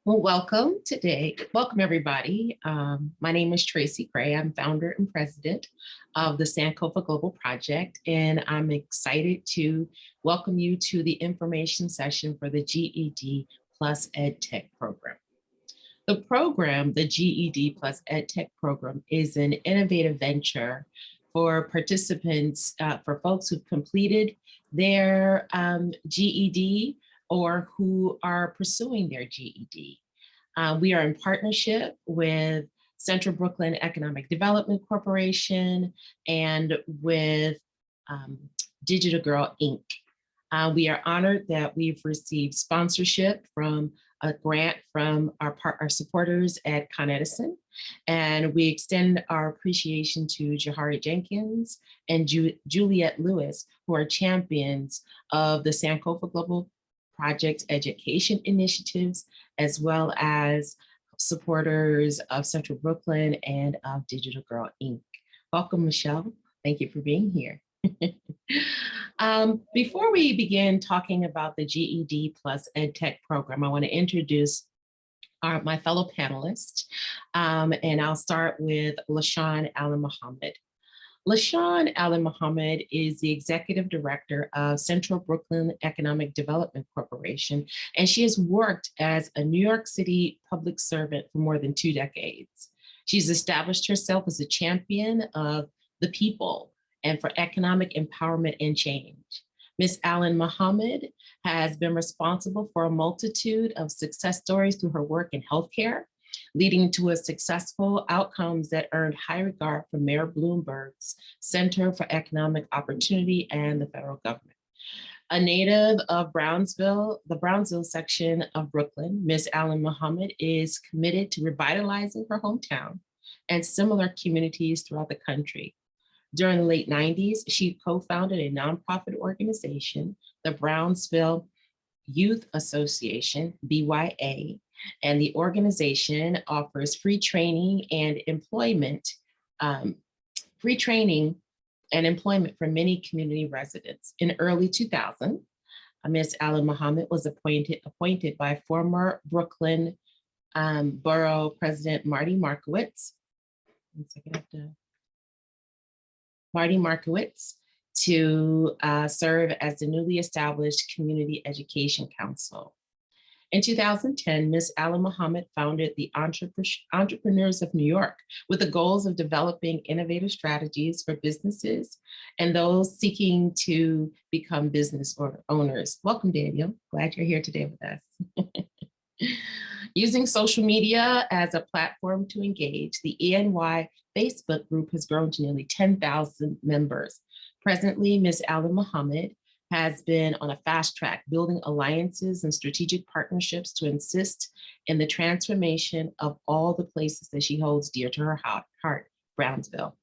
Well, welcome today. Welcome, everybody. My name is Tracy Gray. I'm founder and president of the Sankofa Global Project, and I'm excited to welcome you to the information session for the GED Plus Ed Tech program. The program, the GED Plus Ed Tech program, is an innovative venture for participants, for folks who've completed their GED or who are pursuing their GED. We are in partnership with Central Brooklyn Economic Development Corporation and with Digital Girl Inc. We are honored that we've received sponsorship from a grant from our supporters at Con Edison, and we extend our appreciation to Jahari Jenkins and Juliette Lewis, who are champions of the Sankofa Global Project education initiatives, as well as supporters of Central Brooklyn and of Digital Girl Inc. Welcome, Michelle. Thank you for being here. Before we begin talking about the GED Plus Ed Tech program, I want to introduce my fellow panelists, and I'll start with LaShawn Allen Muhammad. LaShawn Allen Muhammad is the executive director of Central Brooklyn Economic Development Corporation, and she has worked as a New York City public servant for more than 2 decades. She's established herself as a champion of the people and for economic empowerment and change. Ms. Allen Muhammad has been responsible for a multitude of success stories through her work in healthcare, leading to a successful outcomes that earned high regard from Mayor Bloomberg's Center for Economic Opportunity and the federal government. A native of Brownsville, the Brownsville section of Brooklyn, Ms. Allen Muhammad is committed to revitalizing her hometown and similar communities throughout the country. During the late 90s, she co-founded a nonprofit organization, the Brownsville Youth Association, BYA, and the organization offers free training and employment for many community residents. In early 2000, Ms. Allen Muhammad was appointed by former Brooklyn Borough President Marty Markowitz. Marty Markowitz to serve as the newly established Community Education Council. In 2010, Ms. Allen Muhammad founded the Entrepreneurs of New York with the goals of developing innovative strategies for businesses and those seeking to become business owners. Welcome, Daniel. Glad you're here today with us. Using social media as a platform to engage, the ENY Facebook group has grown to nearly 10,000 members. Presently, Ms. Allen Muhammad has been on a fast track, building alliances and strategic partnerships to assist in the transformation of all the places that she holds dear to her heart, Brownsville.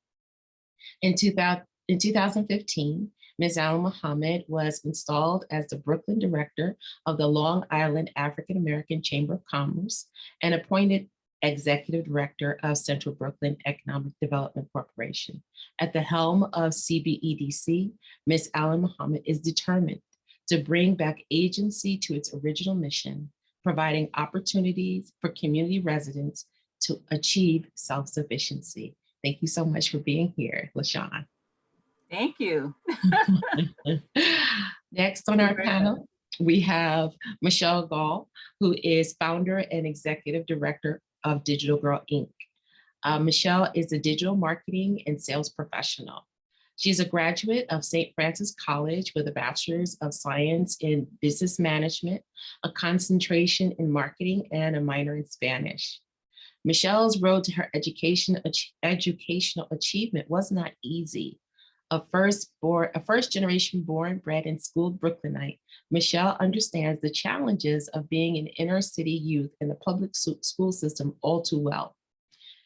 In 2015, Ms. Allen Muhammad was installed as the Brooklyn director of the Long Island African American Chamber of Commerce and appointed executive director of Central Brooklyn Economic Development Corporation. At the helm of CBEDC, Ms. Allen Muhammad is determined to bring back agency to its original mission, providing opportunities for community residents to achieve self-sufficiency. Thank you so much for being here, LaShawn. Thank you. Next on our panel, we have Michelle Gall, who is founder and executive director of Digital Girl Inc. Michelle is a digital marketing and sales professional. She's a graduate of St. Francis College with a Bachelor's of Science in Business Management, a concentration in marketing, and a minor in Spanish. Michelle's road to her educational achievement was not easy. A first generation born, bred, and schooled Brooklynite, Michelle understands the challenges of being an inner city youth in the public school system all too well.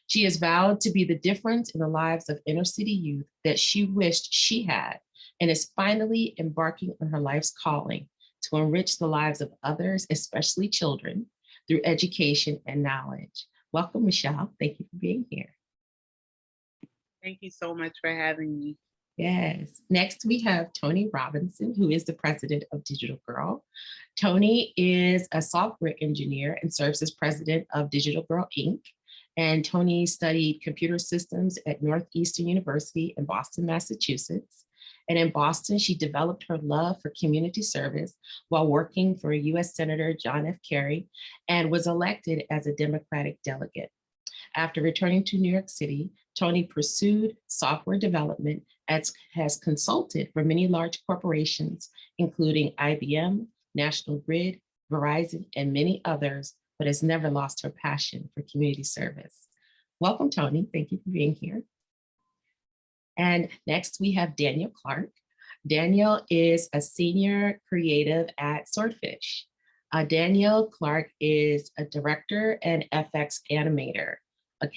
She has vowed to be the difference in the lives of inner city youth that she wished she had, and is finally embarking on her life's calling to enrich the lives of others, especially children, through education and knowledge. Welcome, Michelle. Thank you for being here. Thank you so much for having me. Yes. Next, we have Toni Robinson, who is the president of Digital Girl. Toni is a software engineer and serves as president of Digital Girl Inc. And Toni studied computer systems at Northeastern University in Boston, Massachusetts. And in Boston, she developed her love for community service while working for US Senator John F. Kerry and was elected as a Democratic delegate. After returning to New York City, Toni pursued software development as has consulted for many large corporations, including IBM, National Grid, Verizon, and many others, but has never lost her passion for community service. Welcome, Toni. Thank you for being here. And next we have Daniel Clark. Daniel is a senior creative at Swordfish. Daniel Clark is a director and FX animator, a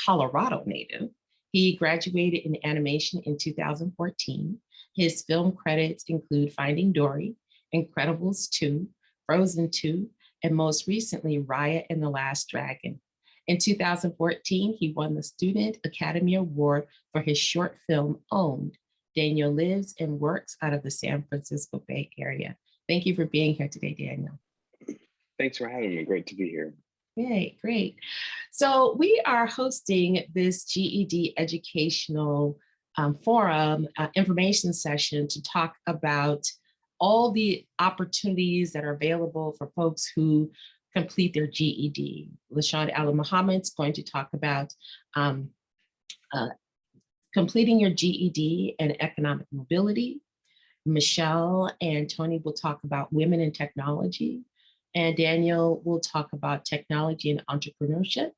Colorado native. He graduated in animation in 2014. His film credits include Finding Dory, Incredibles 2, Frozen 2, and most recently, Raya and the Last Dragon. In 2014, he won the Student Academy Award for his short film, Owned. Daniel lives and works out of the San Francisco Bay Area. Thank you for being here today, Daniel. Thanks for having me. Great to be here. Great, great. So we are hosting this GED educational forum information session to talk about all the opportunities that are available for folks who complete their GED. LaShawn Allen Muhammad's going to talk about completing your GED and economic mobility. Michelle and Toni will talk about women in technology. And Daniel will talk about technology and entrepreneurship.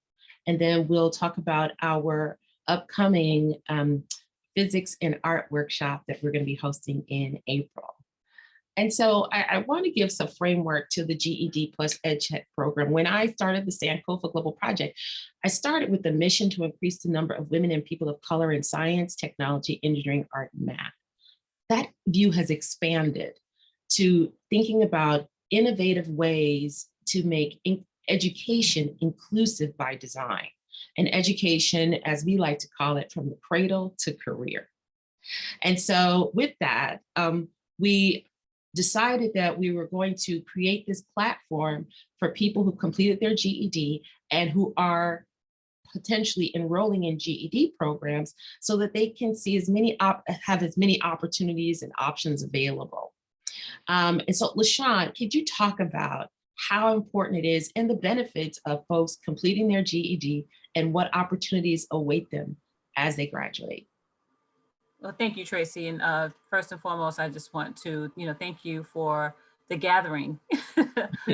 And then we'll talk about our upcoming physics and art workshop that we're going to be hosting in April. And so I want to give some framework to the GED plus Ed Tech program. When I started the Sankofa Global Project, I started with the mission to increase the number of women and people of color in science, technology, engineering, art, and math. That view has expanded to thinking about innovative ways to make education inclusive by design, and education, as we like to call it, from the cradle to career. And so with that, we decided that we were going to create this platform for people who completed their GED and who are potentially enrolling in GED programs so that they can see have as many opportunities and options available. And so LaShawn, could you talk about how important it is and the benefits of folks completing their GED and what opportunities await them as they graduate? Well, thank you, Tracy. And first and foremost, I just want to, thank you for the gathering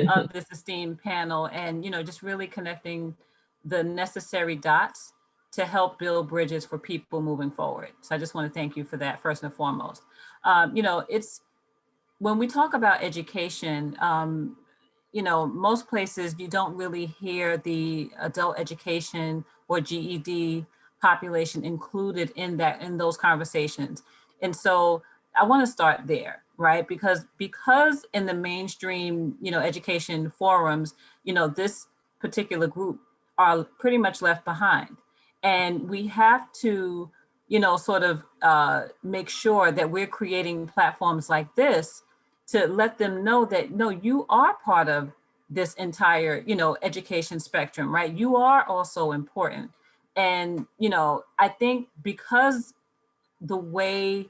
of this esteemed panel and, just really connecting the necessary dots to help build bridges for people moving forward. So I just want to thank you for that first and foremost. It's when we talk about education, most places you don't really hear the adult education or GED population included in those conversations. And so I want to start there, right? Because in the mainstream, education forums, this particular group are pretty much left behind. And we have to, sort of make sure that we're creating platforms like this to let them know that, no, you are part of this entire, education spectrum, right? You are also important. And, I think because the way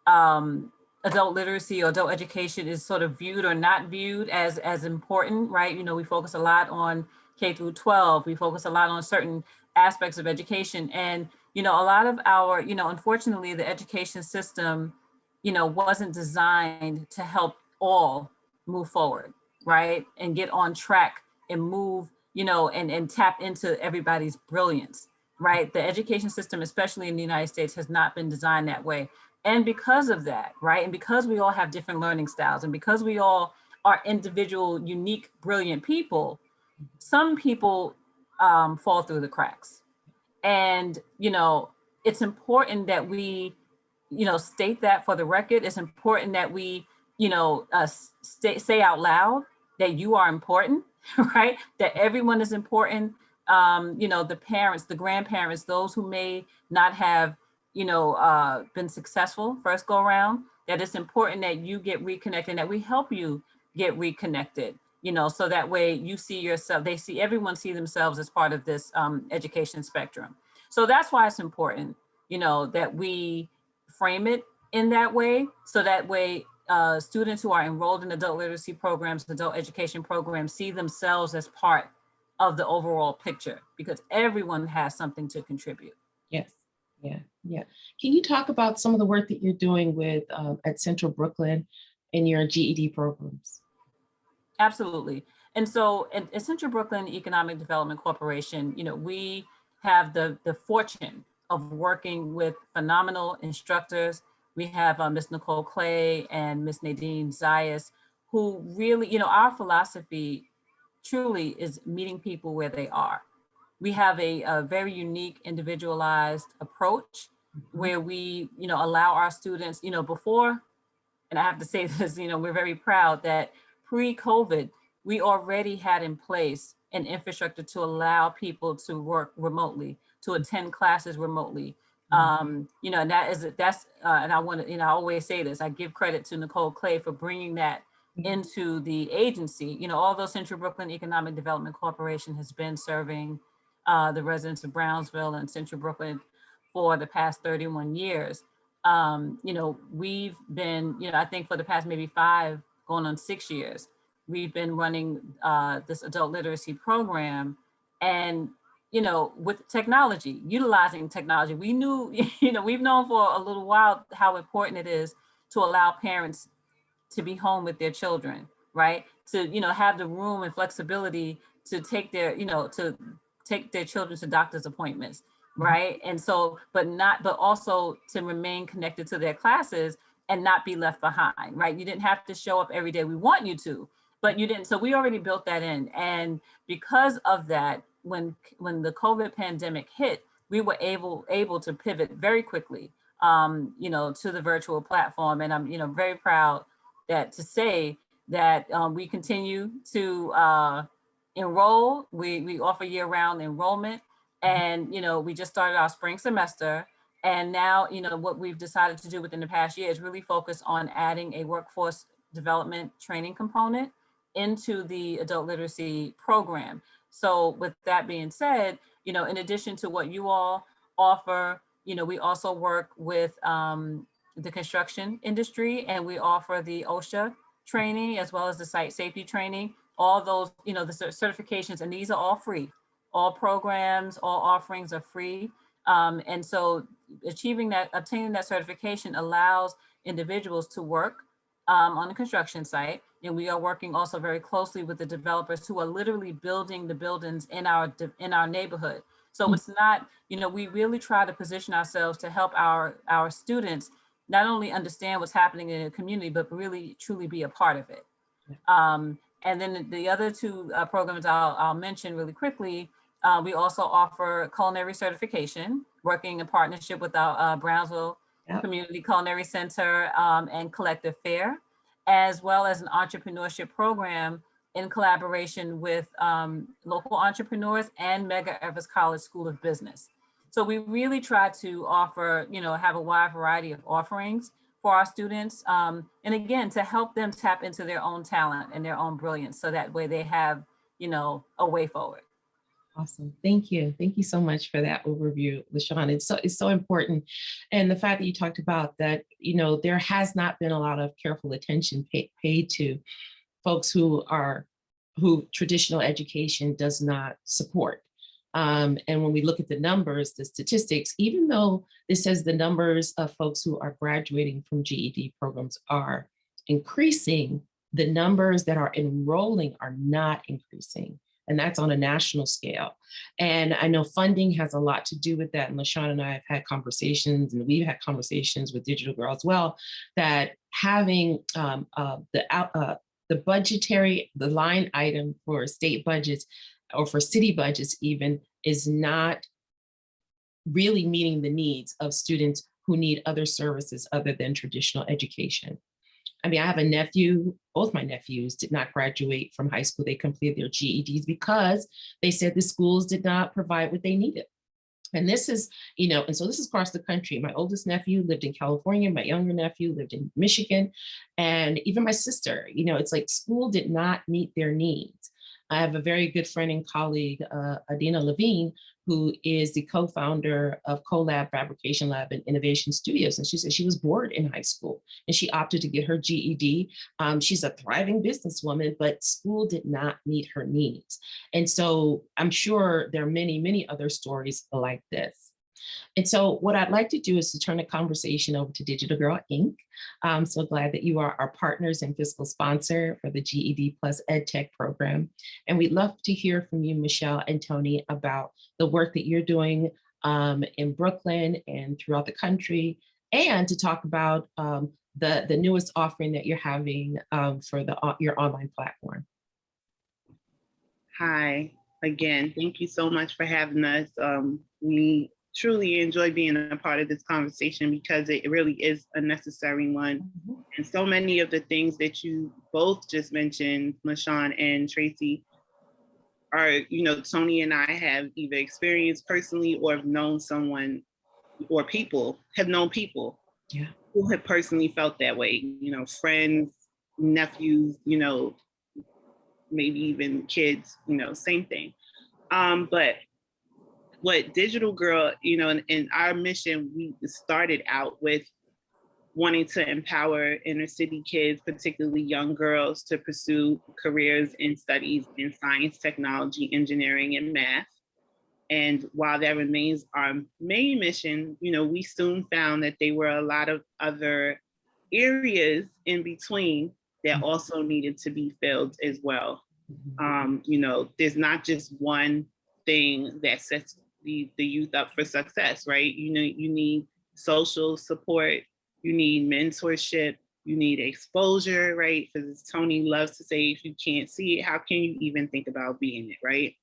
adult literacy or adult education is sort of viewed or not viewed as important, right? We focus a lot on K through 12. We focus a lot on certain aspects of education. And, a lot of our, unfortunately, the education system, wasn't designed to help all move forward, right? And get on track and move, and tap into everybody's brilliance, right? The education system, especially in the United States, has not been designed that way. And because of that, right? And because we all have different learning styles and because we all are individual, unique, brilliant people, some people fall through the cracks. And, it's important that we, state that for the record. It's important that we, say out loud that you are important, right? That everyone is important. The parents, the grandparents, those who may not have, been successful first go around, that it's important that you get reconnected, that we help you get reconnected, so that way you see yourself, everyone see themselves as part of this education spectrum. So that's why it's important, that we frame it in that way. So that way students who are enrolled in adult literacy programs, adult education programs, see themselves as part of the overall picture, because everyone has something to contribute. Yes. Yeah. Yeah. Can you talk about some of the work that you're doing with at Central Brooklyn in your GED programs? Absolutely. And so at Central Brooklyn Economic Development Corporation, we have the fortune of working with phenomenal instructors. We have Ms. Nicole Clay and Ms. Nadine Zayas, who really, our philosophy truly is meeting people where they are. We have a very unique individualized approach where we, allow our students, before, and I have to say this, we're very proud that pre-COVID, we already had in place an infrastructure to allow people to work remotely, to attend classes remotely. And and I want to, I always say this, I give credit to Nicole Clay for bringing that into the agency. Although Central Brooklyn Economic Development Corporation has been serving the residents of Brownsville and Central Brooklyn for the past 31 years, we've been, I think for the past maybe 5, going on 6 years, we've been running this adult literacy program. And, with technology, utilizing technology, we knew, we've known for a little while how important it is to allow parents to be home with their children, right? To, have the room and flexibility to take their, to take their children to doctor's appointments, right? And so, but also to remain connected to their classes and not be left behind, right? You didn't have to show up every day. We want you to, but you didn't. So we already built that in. And because of that, when the COVID pandemic hit, we were able to pivot very quickly, to the virtual platform. And I'm, very proud to say that we continue to enroll. We offer year-round enrollment. And, we just started our spring semester. And now, what we've decided to do within the past year is really focus on adding a workforce development training component into the adult literacy program. So with that being said, in addition to what you all offer, we also work with the construction industry, and we offer the OSHA training as well as the site safety training, all those, the certifications, and these are all free. All programs, all offerings are free. And so obtaining that certification allows individuals to work on the construction site. And we are working also very closely with the developers who are literally building the buildings in our neighborhood. So it's not, we really try to position ourselves to help our students not only understand what's happening in the community, but really truly be a part of it. And then the other 2 programs I'll mention really quickly. We also offer culinary certification, working in partnership with our Brownsville Community Culinary Center and Collective Fare, as well as an entrepreneurship program in collaboration with local entrepreneurs and Medgar Evers College School of Business. So we really try to offer, have a wide variety of offerings for our students. And again, to help them tap into their own talent and their own brilliance. So that way they have, a way forward. Awesome. Thank you. Thank you so much for that overview, LaShawn. It's so important. And the fact that you talked about that, there has not been a lot of careful attention paid to folks who traditional education does not support. And when we look at the numbers, the statistics, even though this says the numbers of folks who are graduating from GED programs are increasing, the numbers that are enrolling are not increasing. And that's on a national scale. And I know funding has a lot to do with that. And LaShawn and I have had conversations, and we've had conversations with Digital Girl as well, that having the line item for state budgets or for city budgets even is not really meeting the needs of students who need other services other than traditional education. I mean, I have a nephew, both my nephews did not graduate from high school. They completed their GEDs because they said the schools did not provide what they needed. And this is, and so this is across the country. My oldest nephew lived in California. My younger nephew lived in Michigan. And even my sister, it's like school did not meet their needs. I have a very good friend and colleague, Adina Levine, who is the co-founder of Collab Fabrication Lab and Innovation Studios. And she said she was bored in high school and she opted to get her GED. She's a thriving businesswoman, but school did not meet her needs. And so I'm sure there are many, many other stories like this. And so what I'd like to do is to turn the conversation over to Digital Girl Inc. I'm so glad that you are our partners and fiscal sponsor for the GED Plus Ed Tech program. And we'd love to hear from you, Michelle and Toni, about the work that you're doing in Brooklyn and throughout the country, and to talk about the newest offering that you're having for your online platform. Hi, again, thank you so much for having us. We truly enjoy being a part of this conversation because it really is a necessary one. And so many of the things that you both just mentioned, LaShawn and Tracy, are, Toni and I have either experienced personally or have known someone or have known people who have personally felt that way, friends, nephews, maybe even kids, same thing. But what Digital Girl, in our mission, we started out with wanting to empower inner city kids, particularly young girls, to pursue careers in studies in science, technology, engineering, and math. And while that remains our main mission, we soon found that there were a lot of other areas in between that also needed to be filled as well. There's not just one thing that sets the youth up for success, right? You need social support, you need mentorship, you need exposure, right? Because as Toni loves to say, if you can't see it, how can you even think about being it, right?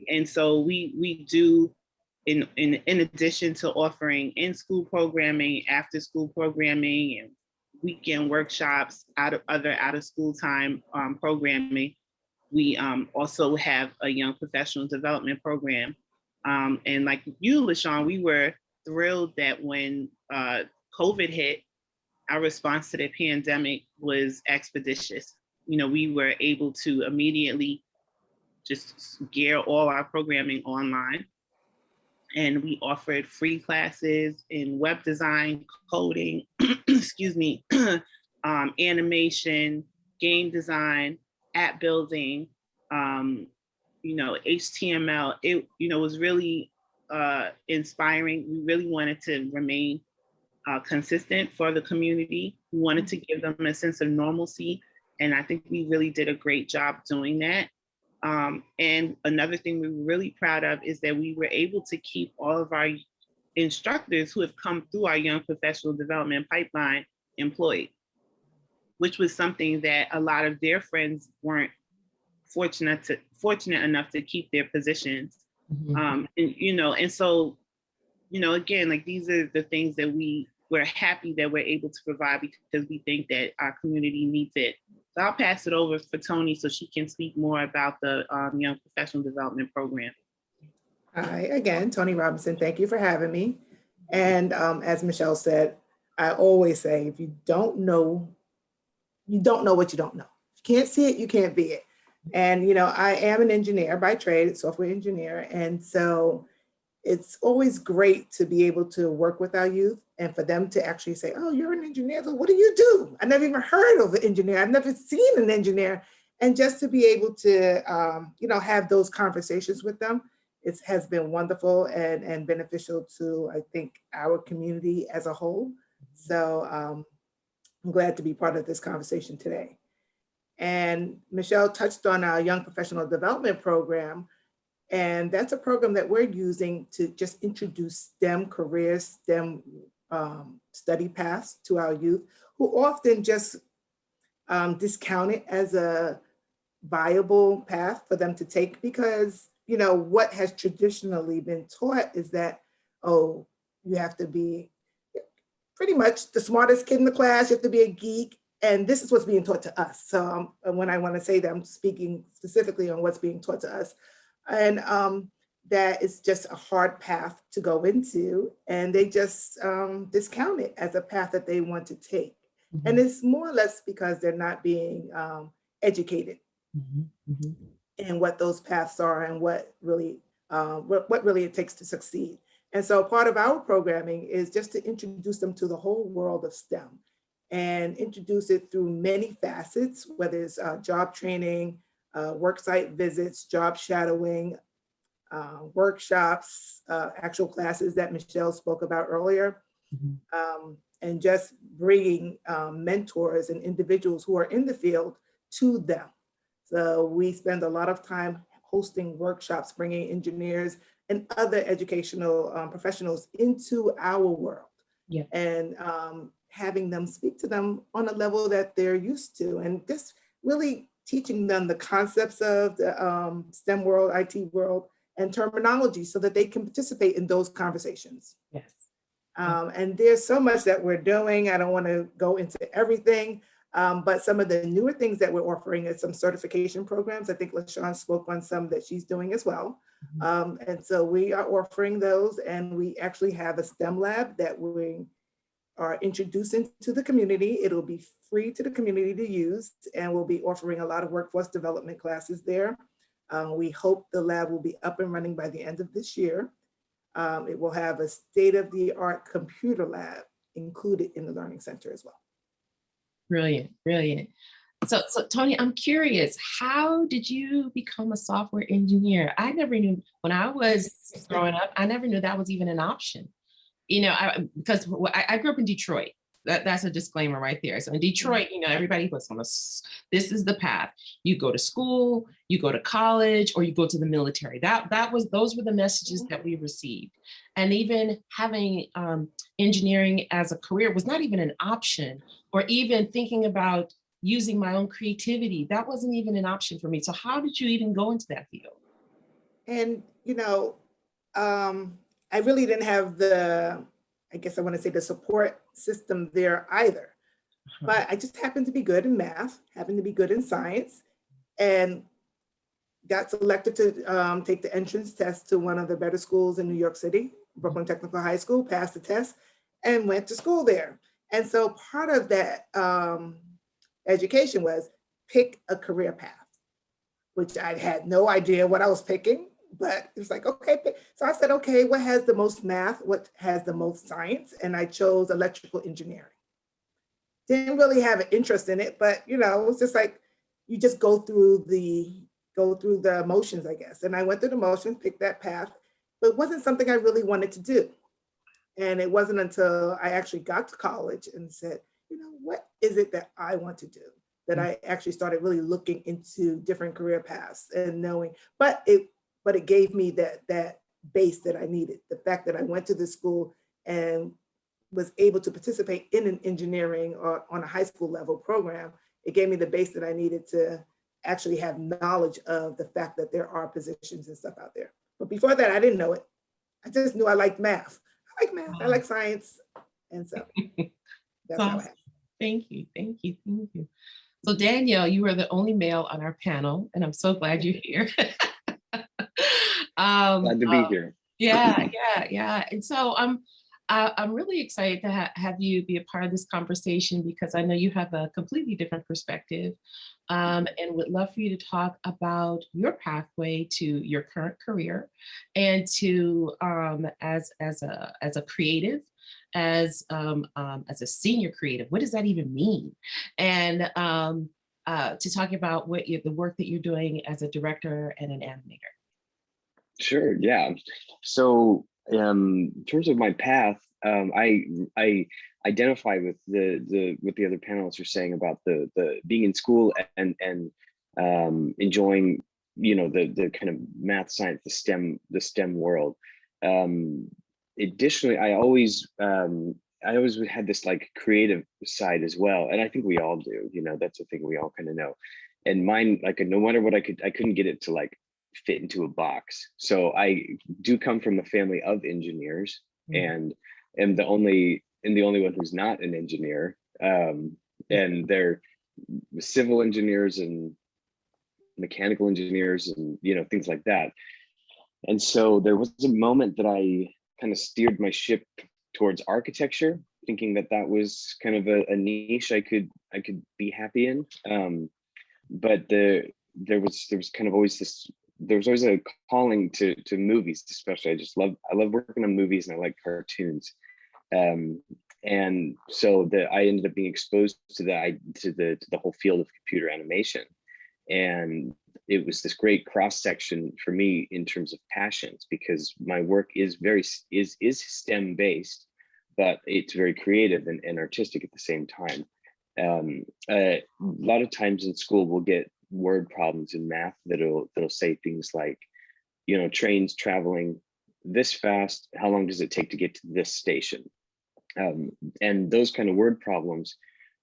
And so we do, in addition to offering in-school programming, after-school programming, and weekend workshops, out of school time programming, we also have a young professional development program. And like you, LaShawn, we were thrilled that when COVID hit, our response to the pandemic was expeditious. We were able to immediately just gear all our programming online. And we offered free classes in web design, coding, excuse me, animation, game design, app building, HTML. It was really inspiring. We really wanted to remain consistent for the community. We wanted to give them a sense of normalcy. And I think we really did a great job doing that. And another thing we were really proud of is that we were able to keep all of our instructors who have come through our young professional development pipeline employed, which was something that a lot of their friends weren't fortunate enough to keep their positions. And so, again, like, these are the things that we're happy that we're able to provide because we think that our community needs it. So I'll pass it over for Toni so she can speak more about the Young Professional Development Program. Hi, again, Toni Robinson. Thank you for having me. And as Michelle said, I always say, if you don't know what you don't know. If you can't see it, you can't be it. And, I am an engineer by trade, software engineer. And so it's always great to be able to work with our youth and for them to actually say, oh, you're an engineer. So what do you do? I never even heard of an engineer. I've never seen an engineer. And just to be able to, have those conversations with them, it has been wonderful and beneficial to, I think, our community as a whole. So I'm glad to be part of this conversation today. And Michelle touched on our Young Professional Development Program. And that's a program that we're using to just introduce STEM careers, STEM study paths to our youth, who often just discount it as a viable path for them to take because, what has traditionally been taught is that, oh, you have to be pretty much the smartest kid in the class, you have to be a geek. And this is what's being taught to us. So when I want to say that, I'm speaking specifically on what's being taught to us. And that is just a hard path to go into, and they just discount it as a path that they want to take. And it's more or less because they're not being educated in what those paths are and what really it takes to succeed. And so part of our programming is just to introduce them to the whole world of STEM and introduce it through many facets, whether it's job training, worksite visits, job shadowing, workshops, actual classes that Michelle spoke about earlier, and just bringing mentors and individuals who are in the field to them. So we spend a lot of time hosting workshops, bringing engineers and other educational professionals into our world, and having them speak to them on a level that they're used to, and just really teaching them the concepts of the STEM world, IT world, and terminology so that they can participate in those conversations. Yes. And there's so much that we're doing. I don't want to go into everything, but some of the newer things that we're offering is some certification programs. I think LaShawn spoke on some that she's doing as well. And so we are offering those, and we actually have a STEM lab that we are introducing to the community. It'll be free to the community to use, and we'll be offering a lot of workforce development classes there. We hope the lab will be up and running by the end of this year. It will have a state-of-the-art computer lab included in the Learning Center as well. Brilliant, brilliant. So Toni, I'm curious, how did you become a software engineer? I never knew, when I was growing up, I never knew that was even an option. You know, because I grew up in Detroit. That's a disclaimer right there. So in Detroit, you know, everybody was on this is the path. You go to school, you go to college, or you go to the military. Those were the messages that we received. And even having engineering as a career was not even an option, or even thinking about using my own creativity. That wasn't even an option for me. So how did you even go into that field? And, you know, I really didn't have I guess I want to say the support system there either. But I just happened to be good in math, happened to be good in science, and got selected to take the entrance test to one of the better schools in New York City, Brooklyn Technical High School, passed the test, and went to school there. And so part of that education was pick a career path, which I had no idea what I was picking. But it was like, okay. So I said, okay, what has the most math? What has the most science? And I chose electrical engineering. Didn't really have an interest in it, but you know, it was just like, you just go through the motions, I guess. And I went through the motions, picked that path, but it wasn't something I really wanted to do. And it wasn't until I actually got to college and said, you know, what is it that I want to do? That I actually started really looking into different career paths and knowing, but it gave me that base that I needed. The fact that I went to this school and was able to participate in an engineering or on a high school level program, it gave me the base that I needed to actually have knowledge of the fact that there are positions and stuff out there. But before that, I didn't know it. I just knew I liked math. I like math, I like science. And so that's how it happened. Thank you, thank you, thank you. So Danielle, you are the only male on our panel, and I'm so glad you're here. Glad to be here. Yeah. And so I'm really excited to have you be a part of this conversation, because I know you have a completely different perspective, and would love for you to talk about your pathway to your current career, and to as a creative, as a senior creative, what does that even mean? And to talk about the work that you're doing as a director and an animator. Sure. Yeah. So in terms of my path, I identify with the other panelists are saying about the being in school and enjoying, you know, the kind of math, science, the STEM world. Additionally, I always had this like creative side as well, and I think we all do. You know, that's a thing we all kind of know. And mine, like, no matter what I couldn't get it to like fit into a box. So I do come from a family of engineers, and am the only one who's not an engineer. And they're civil engineers and mechanical engineers and, you know, things like that. And so there was a moment that I kind of steered my ship towards architecture, thinking that that was kind of a niche I could be happy in. But there was kind of always this, there was always a calling to movies, especially. I love working on movies, and I like cartoons. And so I ended up being exposed to the whole field of computer animation. And it was this great cross section for me in terms of passions, because my work is STEM based, but it's very creative and artistic at the same time. A lot of times in school, we'll get word problems in math that'll say things like, you know, trains traveling this fast, how long does it take to get to this station? And those kind of word problems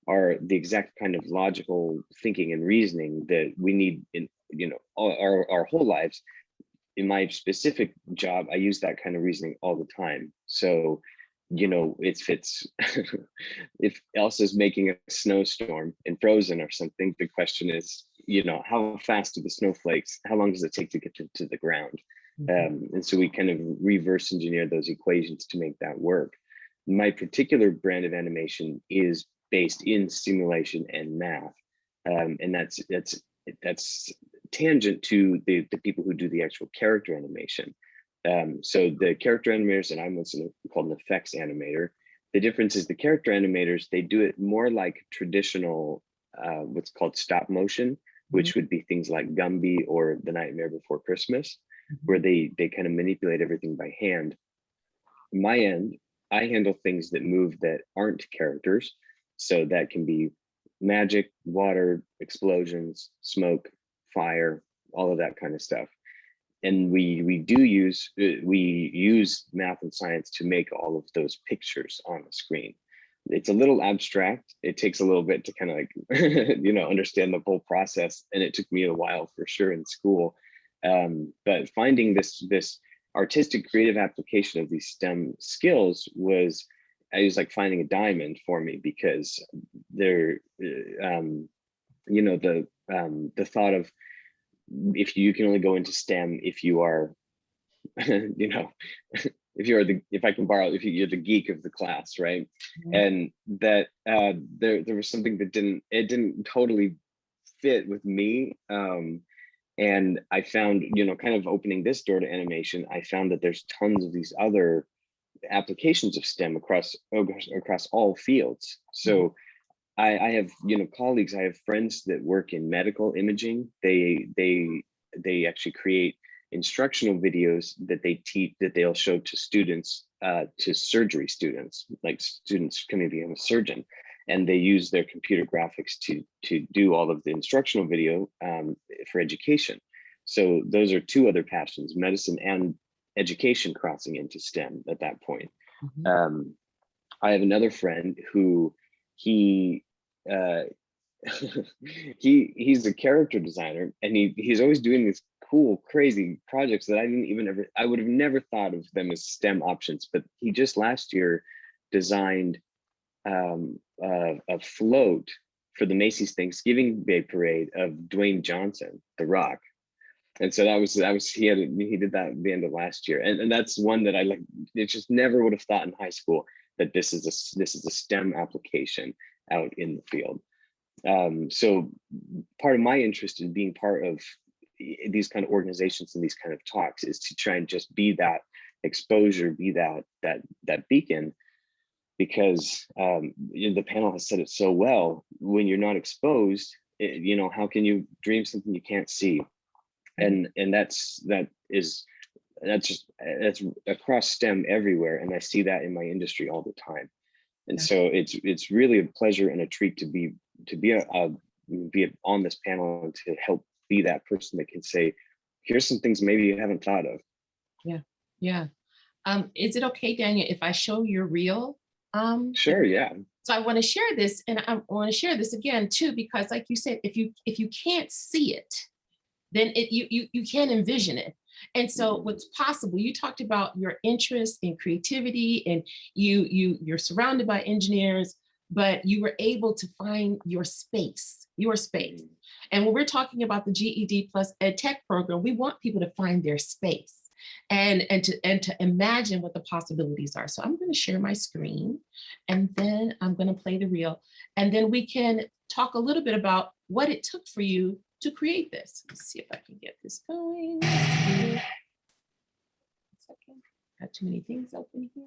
are the exact kind of logical thinking and reasoning that we need in, you know, our whole lives. In my specific job, I use that kind of reasoning all the time. So, you know, if Elsa's making a snowstorm in Frozen or something, the question is, you know, how fast do the snowflakes, how long does it take to get to the ground? And so we kind of reverse engineer those equations to make that work. My particular brand of animation is based in simulation and math. And that's tangent to the people who do the actual character animation. So the character animators, and I'm what's called an effects animator. The difference is the character animators, they do it more like traditional, what's called stop motion, which would be things like Gumby or The Nightmare Before Christmas, where they kind of manipulate everything by hand. My end, I handle things that move that aren't characters. So that can be magic, water, explosions, smoke, fire, all of that kind of stuff. And we use math and science to make all of those pictures on the screen. It's a little abstract. It takes a little bit to kind of like, you know, understand the whole process. And it took me a while for sure in school. But finding this artistic creative application of these STEM skills was like finding a diamond for me, because they're, you know, the thought of, if you can only go into STEM if you are, you know, if I can borrow, if you're the geek of the class, right? And that there was something that didn't totally fit with me. And I found, you know, kind of opening this door to animation, I found that there's tons of these other applications of STEM across all fields. So I have, you know, colleagues, I have friends that work in medical imaging. They actually create instructional videos that they teach, that they'll show to students, to surgery students, like students coming to become a surgeon. And they use their computer graphics to do all of the instructional video for education. So those are two other passions, medicine and education, crossing into STEM at that point. I have another friend who he's a character designer, and he's always doing these cool, crazy projects that I would have never thought of them as STEM options. But he just last year designed a float for the Macy's Thanksgiving Day Parade of Dwayne Johnson, The Rock. And so he did that at the end of last year. And that's one that I like, it just never would have thought in high school that this is a STEM application out in the field. So part of my interest in being part of these kind of organizations and these kind of talks is to try and just be that exposure, be that beacon, because the panel has said it so well. When you're not exposed, you know, how can you dream something you can't see? And that's across STEM everywhere, and I see that in my industry all the time. And so it's really a pleasure and a treat to be on this panel and to help be that person that can say, here's some things maybe you haven't thought of. Yeah. Is it okay, Daniel, if I show your reel? Sure, yeah. So I want to share this, and I want to share this again too, because like you said, if you can't see it, then you can't envision it. And so what's possible, you talked about your interest in creativity, and you're surrounded by engineers, but you were able to find your space. And when we're talking about the GED plus Ed Tech program, we want people to find their space. and to imagine what the possibilities are. So I'm going to share my screen, and then I'm going to play the reel, and then we can talk a little bit about what it took for you to create this. Let's see if I can get this going. Got too many things open here.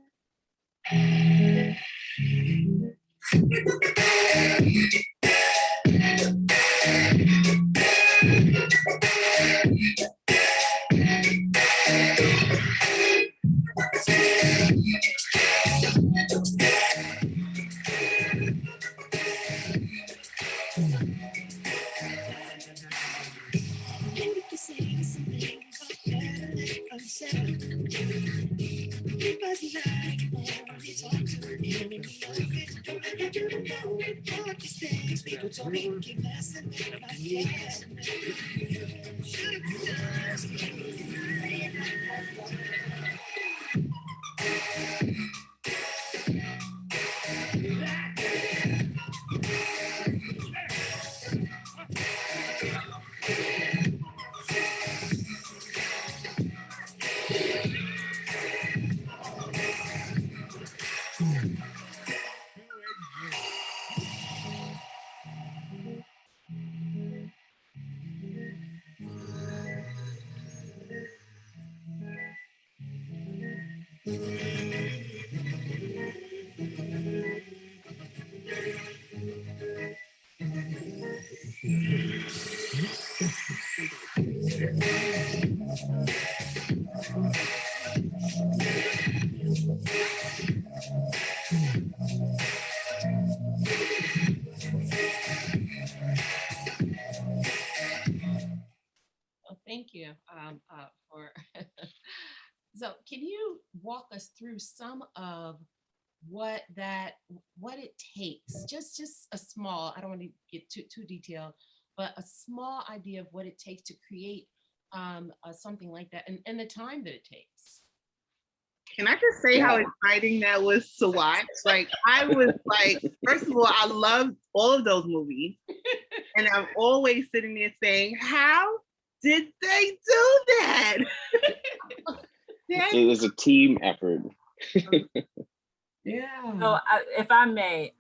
Thank you for. So, can you walk us through some of what it takes? Just a small. I don't want to get too detailed, but a small idea of what it takes to create something like that, and the time that it takes. Can I just say how exciting that was to watch? Like, I was like, first of all, I loved all of those movies. And I'm always sitting there saying, how did they do that? It was a team effort. Yeah. So if I may,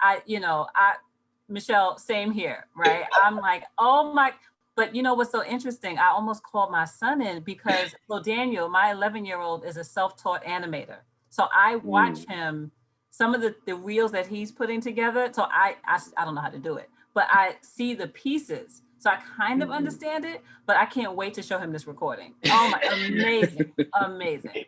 Michelle, same here, right? I'm like, oh my, but you know what's so interesting? I almost called my son in because, well, Daniel, my 11-year-old is a self-taught animator. So I watch him, some of the reels that he's putting together. So I don't know how to do it, but I see the pieces. So I kind of understand it, but I can't wait to show him this recording. Oh my, amazing, amazing.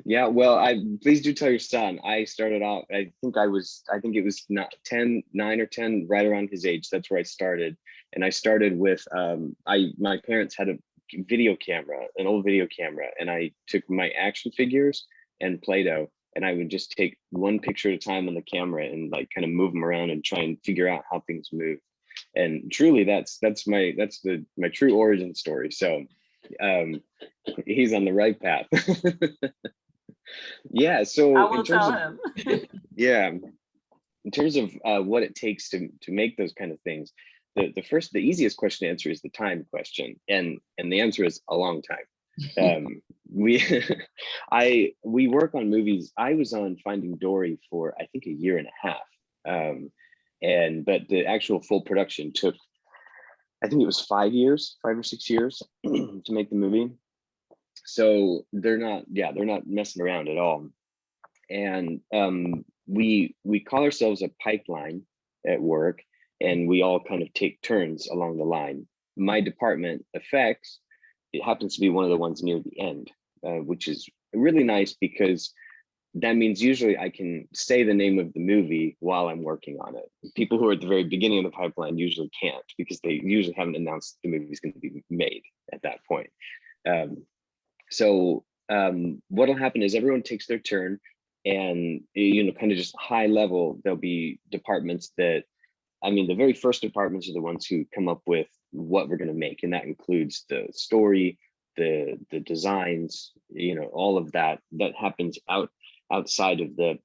Yeah, well, please do tell your son. I started out, I think it was not 9 or 10, right around his age. That's where I started. And I started with, my parents had a video camera, an old video camera, and I took my action figures and Play-Doh, and I would just take one picture at a time on the camera and like kind of move them around and try and figure out how things move. And truly, that's my true origin story. So he's on the right path. Yeah. So I will tell him. Yeah, in terms of what it takes to make those kind of things, the easiest question to answer is the time question, and the answer is a long time. We work on movies. I was on Finding Dory for I think a year and a half, but the actual full production took, I think it was 5 or 6 years to make the movie. So they're not messing around at all. And we call ourselves a pipeline at work, and we all kind of take turns along the line. My department, effects, it happens to be one of the ones near the end, which is really nice because that means usually I can say the name of the movie while I'm working on it. People who are at the very beginning of the pipeline usually can't, because they usually haven't announced the movie is going to be made at that point. So what'll happen is everyone takes their turn, and kind of just high level, there'll be departments that, the very first departments are the ones who come up with what we're going to make, and that includes the story, the designs, all of that happens outside of the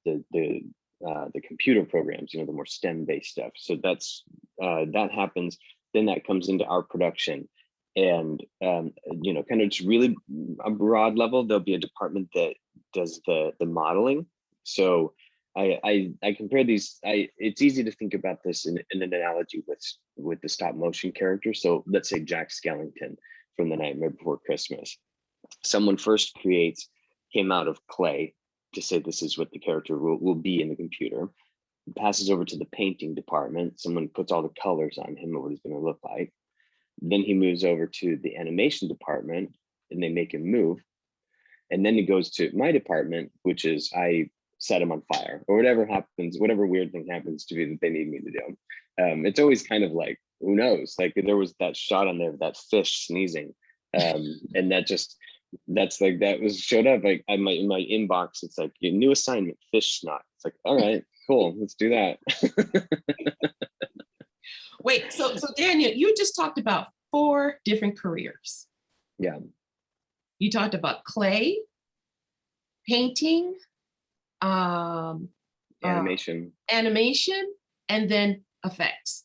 computer programs, the more STEM based stuff. So that happens. Then that comes into our production, and kind of just really a broad level, there'll be a department that does the modeling. So I compare these. It's easy to think about this in an analogy with the stop motion character. So let's say Jack Skellington from The Nightmare Before Christmas. Someone first came out of clay to say this is what the character will be in the computer. Passes over to the painting department. Someone puts all the colors on him or what he's going to look like. Then he moves over to the animation department and they make him move. And then it goes to my department, which is I set him on fire or whatever happens, whatever weird thing happens to be that they need me to do. It's always kind of like, who knows? Like there was that shot on there of that fish sneezing. And that was showed up like in my inbox. It's like your new assignment, fish snot. It's like, all right, cool, let's do that. Wait, so Daniel, you just talked about 4 different careers. Yeah. You talked about clay, painting, Animation, and then effects.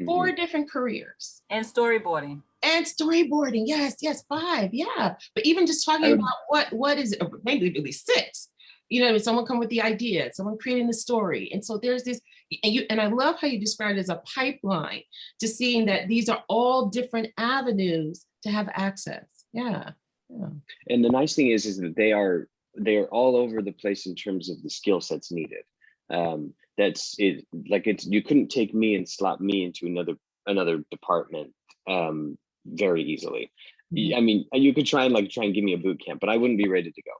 4 different careers. And storyboarding. And storyboarding, yes, 5, yeah. But even just talking about what is maybe really 6. You know, someone come with the idea, someone creating the story. And so there's this, and I love how you described it as a pipeline to seeing that these are all different avenues to have access. Yeah. And the nice thing is that they are all over the place in terms of the skill sets needed. That's it. Like you couldn't take me and slot me into another department very easily. I mean, you could try and give me a boot camp, but I wouldn't be ready to go.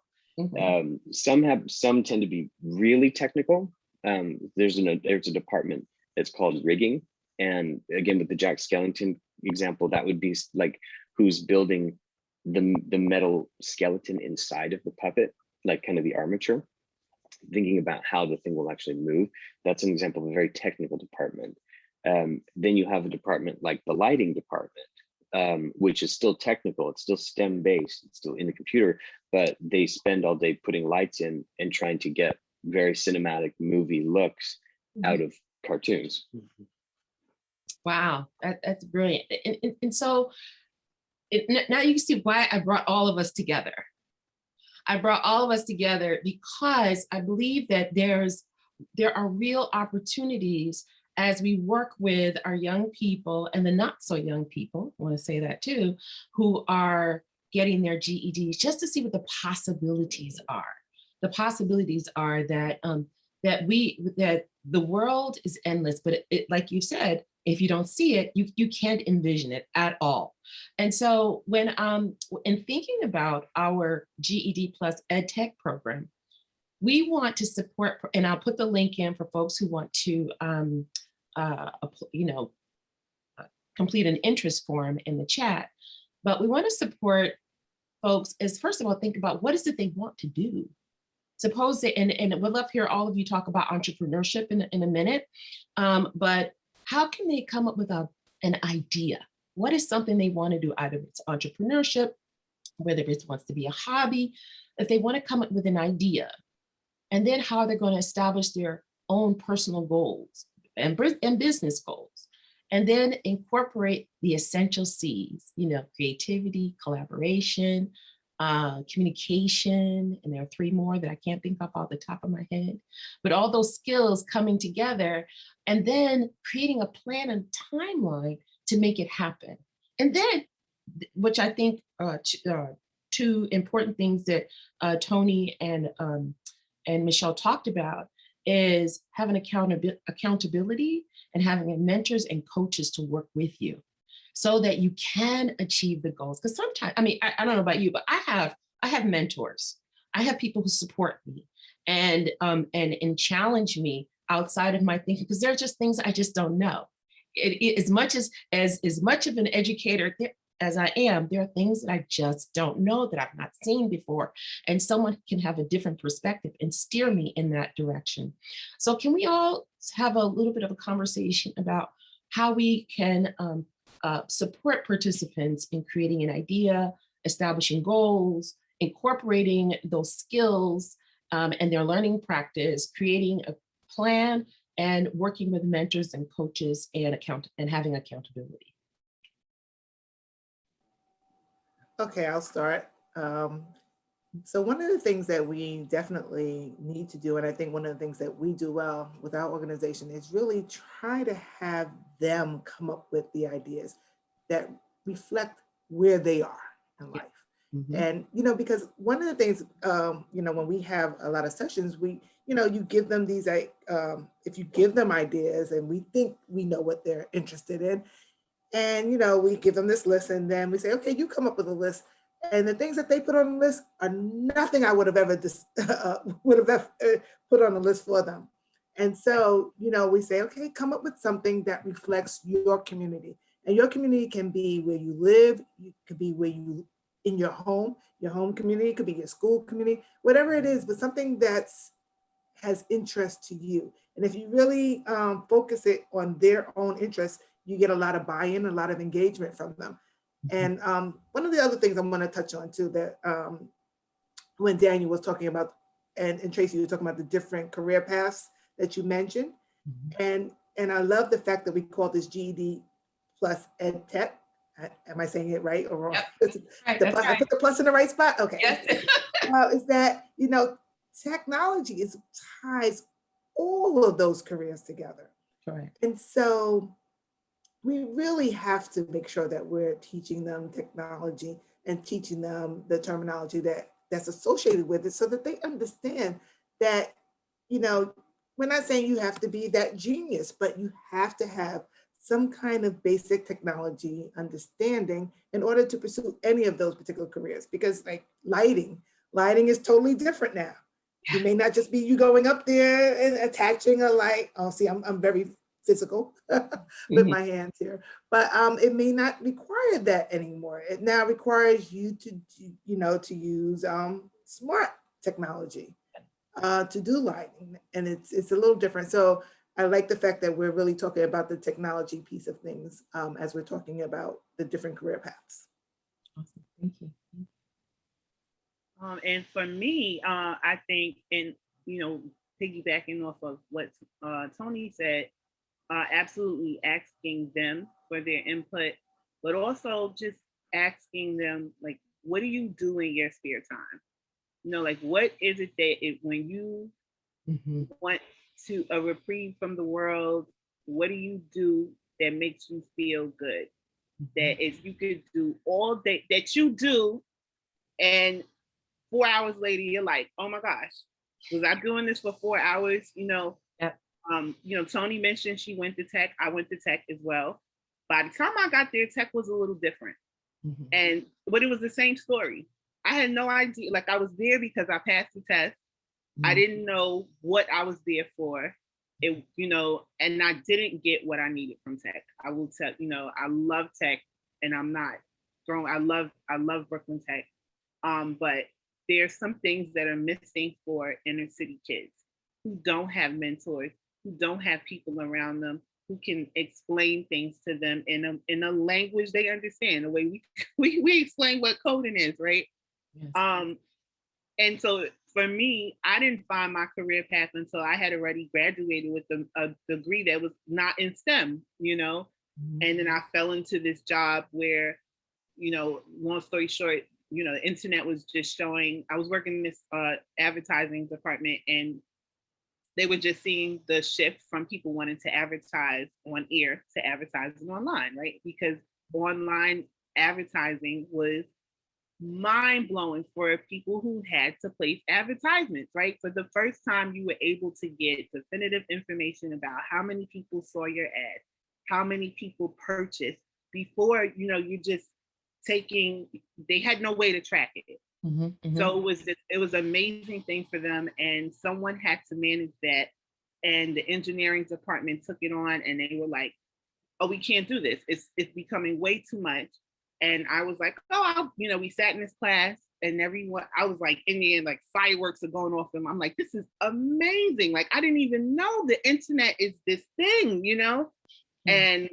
Some tend to be really technical. There's a department that's called rigging, and again with the Jack Skellington example, that would be like who's building the metal skeleton inside of the puppet, like kind of the armature, thinking about how the thing will actually move. That's an example of a very technical department. Then you have a department like the lighting department, which is still technical. It's still STEM based. It's still in the computer, but they spend all day putting lights in and trying to get very cinematic movie looks out of cartoons. Wow, that's brilliant. And so now you can see why I brought all of us together. I brought all of us together because I believe that there are real opportunities as we work with our young people and the not so young people, I want to say that too, who are getting their GEDs, just to see what the possibilities are. The possibilities are that that the world is endless, but like you said, if you don't see it, you can't envision it at all. And so when in thinking about our GED Plus Ed Tech program, we want to support, and I'll put the link in for folks who want to complete an interest form in the chat. But we want to support folks as, first of all, think about what is it they want to do. Suppose that, and we'd love to hear all of you talk about entrepreneurship in a minute, but how can they come up with an idea? What is something they want to do? Either it's entrepreneurship, whether it wants to be a hobby, if they want to come up with an idea, and then how they're going to establish their own personal goals and business goals, and then incorporate the essential C's, creativity, collaboration, communication, and there are 3 more that I can't think of off the top of my head, but all those skills coming together and then creating a plan and timeline to make it happen. And then, which I think 2 important things that Toni and Michelle talked about is having accountability and having mentors and coaches to work with you so that you can achieve the goals. Because sometimes, I don't know about you, but I have mentors. I have people who support me and challenge me outside of my thinking, because there are just things I just don't know. As much of an educator as I am, there are things that I just don't know, that I've not seen before. And someone can have a different perspective and steer me in that direction. So can we all have a little bit of a conversation about how we can support participants in creating an idea, establishing goals, incorporating those skills and their learning practice, creating a plan, and working with mentors and coaches and having accountability. Okay, I'll start. So one of the things that we definitely need to do, and I think one of the things that we do well with our organization, is really try to have them come up with the ideas that reflect where they are in life. And, because one of the things, when we have a lot of sessions, you give them these, if you give them ideas and we think we know what they're interested in, and, we give them this list and then we say, okay, you come up with a list. And the things that they put on the list are nothing I would have ever put on the list for them. And so, we say, okay, come up with something that reflects your community. And your community can be where you live, it could be where you, in your home community, it could be your school community, whatever it is, but something that's has interest to you. And if you really focus it on their own interests, you get a lot of buy-in, a lot of engagement from them. And one of the other things I'm going to touch on too, that when Daniel was talking about, and Tracy, you were talking about the different career paths that you mentioned. And I love the fact that we call this GED plus Ed Tech. Am I saying it right or wrong? Yep. Right, I put the plus in the right spot? Okay. Yes. Is that, technology ties all of those careers together. Right. And so we really have to make sure that we're teaching them technology and teaching them the terminology that's associated with it so that they understand that, we're not saying you have to be that genius, but you have to have some kind of basic technology understanding in order to pursue any of those particular careers. Because like lighting is totally different now. It may not just be you going up there and attaching a light. Oh, see, I'm very physical with my hands here, but it may not require that anymore. It now requires you to use smart technology to do lighting, and it's a little different. So I like the fact that we're really talking about the technology piece of things as we're talking about the different career paths. Awesome, thank you. And for me, I think, and piggybacking off of what Toni said, absolutely asking them for their input, but also just asking them, like, what do you do in your spare time? Like, what is it that when you want to a reprieve from the world, what do you do that makes you feel good? That if you could do all day that you do, and 4 hours later, you're like, oh my gosh, was I doing this for 4 hours? Yep. Toni mentioned she went to tech. I went to tech as well. By the time I got there, tech was a little different. But it was the same story. I had no idea. Like, I was there because I passed the test. I didn't know what I was there for. And I didn't get what I needed from tech. I will tell, I love tech, and I'm not throwing, I love Brooklyn Tech. But there's some things that are missing for inner city kids who don't have mentors, who don't have people around them who can explain things to them in a language they understand, the way we explain what coding is, right? Yes. And so for me, I didn't find my career path until I had already graduated with a degree that was not in STEM, and then I fell into this job where, long story short, the internet was just showing. I was working in this advertising department, and they were just seeing the shift from people wanting to advertise on air to advertising online, right? Because online advertising was mind-blowing for people who had to place advertisements, right? For the first time, you were able to get definitive information about how many people saw your ad, how many people purchased. Before, you just they had no way to track it. So it was an amazing thing for them, and someone had to manage that, and the engineering department took it on, and they were like, oh, we can't do this. It's becoming way too much. And I was like, oh, we sat in this class, and everyone, I was like, in the end, like fireworks are going off, and I'm like, this is amazing. Like, I didn't even know the internet is this thing, And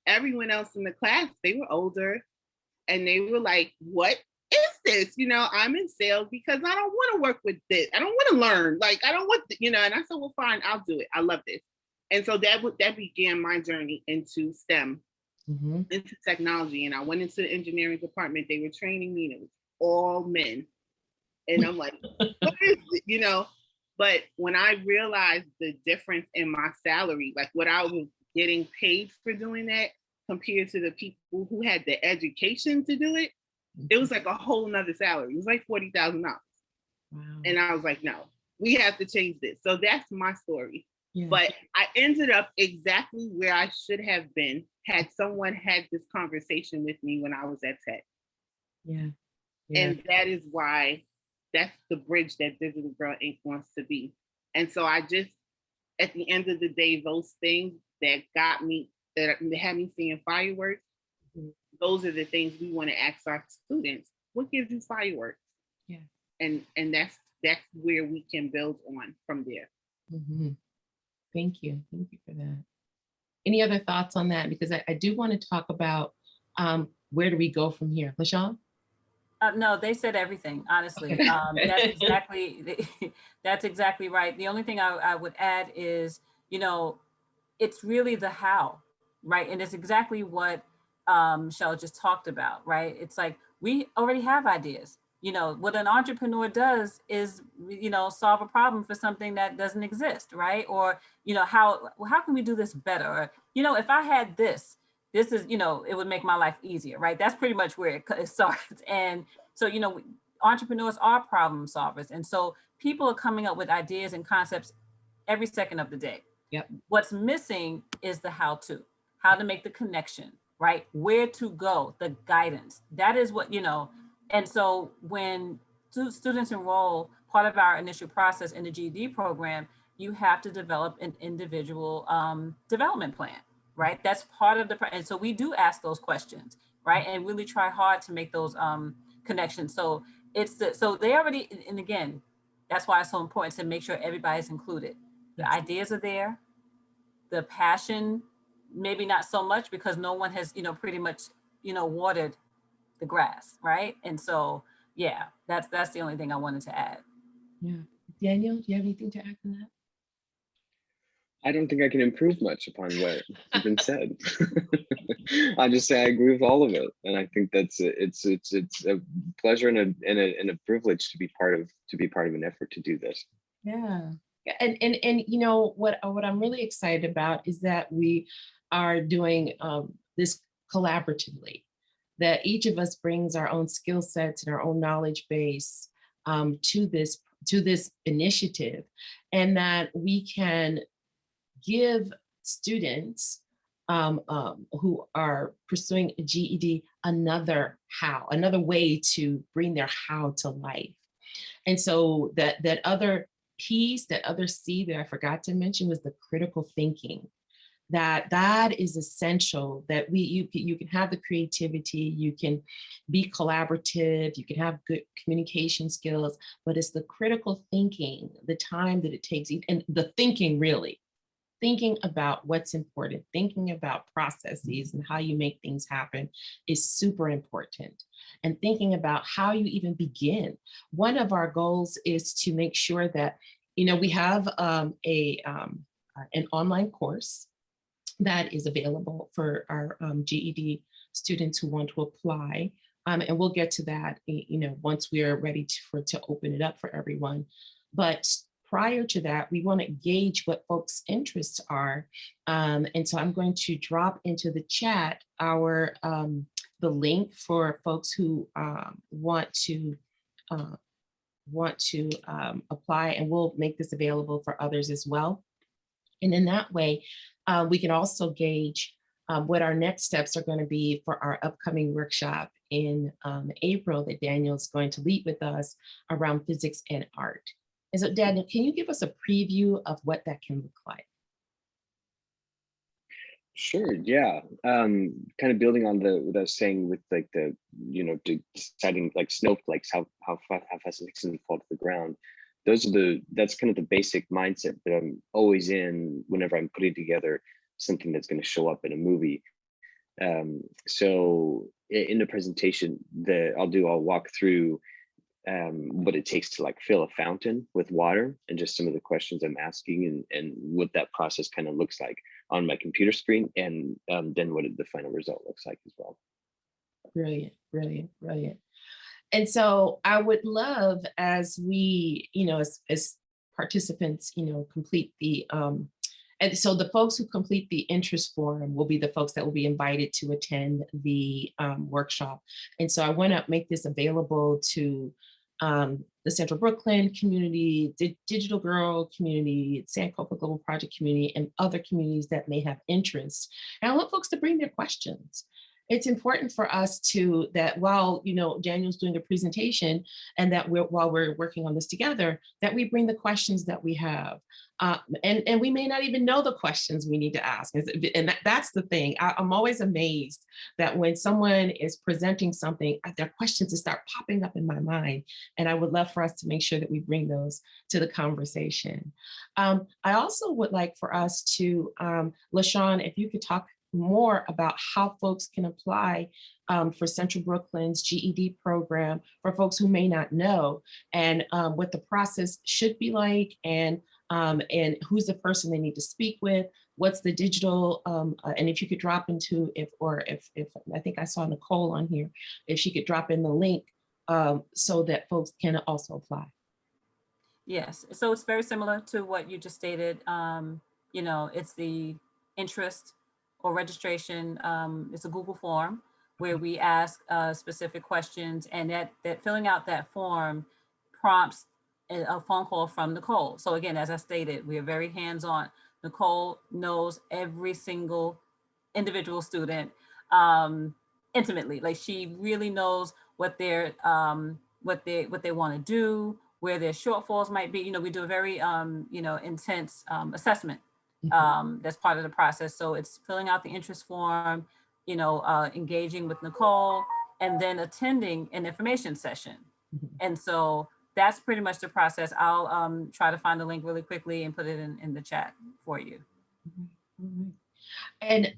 everyone else in the class, they were older, and they were like, what is this? I'm in sales because I don't want to work with this. I don't want to learn. Like, I don't want, and I said, well, fine, I'll do it. I love this. And so that began my journey into STEM, into technology. And I went into the engineering department. They were training me. And it was all men. And I'm like, what is it? You know, but when I realized the difference in my salary, like what I was getting paid for doing that compared to the people who had the education to do it, it was like a whole nother salary. It was like $40,000. Wow. And I was like, no, we have to change this. So that's my story. Yeah. But I ended up exactly where I should have been had someone had this conversation with me when I was at Tech. Yeah. Yeah. And that is why that's the bridge that Digital Girl Inc. wants to be. And so I just, at the end of the day, those things that got me, that had me seeing fireworks, those are the things we want to ask our students. What gives you fireworks? Yeah. And that's where we can build on from there. Mm-hmm. Thank you. Thank you for that. Any other thoughts on that? Because I do want to talk about where do we go from here? LaShawn? No, they said everything, honestly. Okay. That's exactly right. The only thing I would add is, it's really the how, right? And it's exactly what Michelle just talked about, right? It's like, we already have ideas. What an entrepreneur does is, solve a problem for something that doesn't exist, right? Or, how can we do this better? Or, if I had this is, it would make my life easier, right? That's pretty much where it starts. And so, entrepreneurs are problem solvers. And so people are coming up with ideas and concepts every second of the day. Yep. What's missing is the how to make the connection, right? Where to go, the guidance. That is what, and so when students enroll, part of our initial process in the GED program, you have to develop an individual development plan, right? That's part of and so we do ask those questions, right? And really try hard to make those connections. So so they already, and again, that's why it's so important to make sure everybody's included. The ideas are there, the passion, maybe not so much because no one has, pretty much, watered the grass, right? And so, yeah, that's the only thing I wanted to add. Yeah. Daniel, do you have anything to add to that? I don't think I can improve much upon what has been said. I just say I agree with all of it, and I think that's it's a pleasure and a privilege to be part of an effort to do this. Yeah. And what I'm really excited about is that we are doing this collaboratively, that each of us brings our own skill sets and our own knowledge base to this initiative, and that we can give students who are pursuing a GED another way to bring their how to life. And so that other piece, that other C that I forgot to mention was the critical thinking. That is essential, that you can have the creativity, you can be collaborative, you can have good communication skills, but it's the critical thinking, the time that it takes, and the thinking about what's important, thinking about processes and how you make things happen is super important. And thinking about how you even begin. One of our goals is to make sure that, we have an online course that is available for our GED students who want to apply. And we'll get to that, once we are ready to open it up for everyone. But prior to that, we want to gauge what folks' interests are. And so I'm going to drop into the chat the link for folks who want to apply, and we'll make this available for others as well. And in that way, we can also gauge what our next steps are going to be for our upcoming workshop in April that Daniel's going to lead with us around physics and art. And so Daniel, can you give us a preview of what that can look like? Sure, yeah. Kind of building on what I was saying with like deciding like snowflakes, how fast it can fall to the ground. That's kind of the basic mindset that I'm always in whenever I'm putting together something that's going to show up in a movie. So in the presentation that I'll walk through what it takes to like fill a fountain with water, and just some of the questions I'm asking, and what that process kind of looks like on my computer screen, and then what the final result looks like as well. Brilliant, brilliant, brilliant. And so I would love, as we, as participants, complete the, and so the folks who complete the interest form will be the folks that will be invited to attend the workshop. And so I want to make this available to the Central Brooklyn community, Digital Girl community, Sankofa Global Project community, and other communities that may have interest. And I want folks to bring their questions. It's important for us that while, Daniel's doing a presentation and that while we're working on this together, that we bring the questions that we have. And we may not even know the questions we need to ask. And that's the thing. I'm always amazed that when someone is presenting something, their questions just start popping up in my mind. And I would love for us to make sure that we bring those to the conversation. I also would like for us to, LaShawn, if you could talk more about how folks can apply for Central Brooklyn's GED program for folks who may not know, and what the process should be like, and who's the person they need to speak with, what's the digital, and if you could drop into, if I think I saw Nicole on here, if she could drop in the link so that folks can also apply. Yes, so it's very similar to what you just stated. It's the interest or registration. It's a Google form where we ask specific questions, and that filling out that form prompts a phone call from Nicole. So again, as I stated, we are very hands-on. Nicole knows every single individual student intimately. Like, she really knows what they want to do, where their shortfalls might be. We do a very intense assessment. That's part of the process. So it's filling out the interest form, engaging with Nicole, and then attending an information session. And so that's pretty much the process. I'll try to find the link really quickly and put it in the chat for you. And